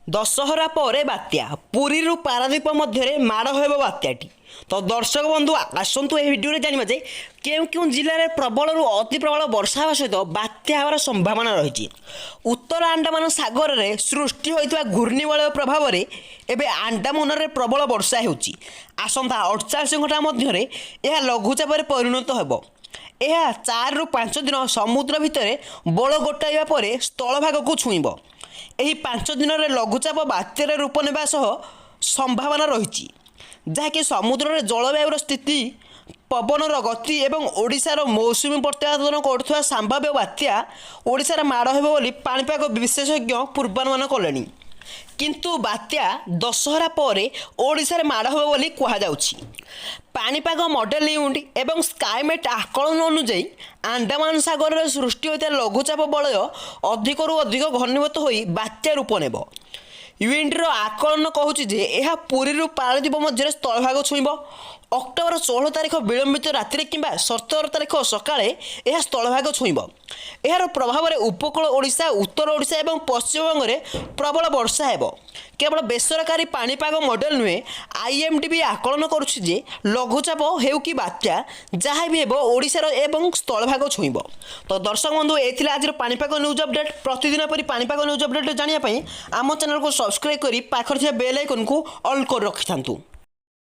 दशहरा पर बात्या पुरी पारादीप मध्य माड़ हो बात्याटी। तो दर्शक बंधु आसतु ए भिडियो जाना जे क्यों क्यों जिले में प्रबल अति प्रबल वर्षा होगा सहित बात्या हमार संभावना रही। उत्तर अंडमान सागर में सृष्टि होता घूर्णिबलय प्रभाव में एवं अंडमान में प्रबल वर्षा होती। आसंता 48 घंटा मध्य यह लघुचाप परिणत हो। यह 4 ରୁ 5 दिन समुद्र भितर बल गोटाइबा पर स्थल भाग को छुईब। यही 5 दिन में लघुचाप बात्यार रूप नेबा सह संभावना रही, जहाँकि समुद्र में जलवायुर स्थिति पवनर गति एवं ओडिशार मौसुमी प्रत्यावर्तन करुवा संभाव्य बात्या ओडिशार माड़ हो बोली पाणीपाग विशेषज्ञ पूर्वानुमान कले। किंतु बात्या दशहरा पर ओडिशार माड़ हो बोली कहुछि। पाणीपाग मॉडल यूनिट एवं स्काईमेट आकलन अनुसार अंडमान सागर में सृष्टि होता लघुचाप बलय अधिकरू अधिक घनीभूत हो बात्या रूप नेब। यूनिटर आकलन कहूँ यह पुरी पारादीप मध्य स्थल भाग छुईब। अक्टोबर 16 तारीख विलंबित राति कि 17 तारीख सकाळे यह स्थल भाग छुईब। यार प्रभाव में उपकूल ओडिशा, उत्तर ओडिशा और पश्चिमबंग में प्रबल वर्षा हेब। केवल बेसरकारी पाणीपाग मॉडल नुहे, IMD भी आकलन करुछि लघुचाप हेउ कि बात्या जहाँ भी हेब ओडिशार एवं स्थल भाग छुईब। तो दर्शक बंधु ये आज पाणीपाग न्यूज अपडेट। प्रतिदिन परी पाणीपाग न्यूज अपडेट जानापी आम चैनल को सब्सक्राइब कर पाखर बेल आइकन को ऑल कर रखि।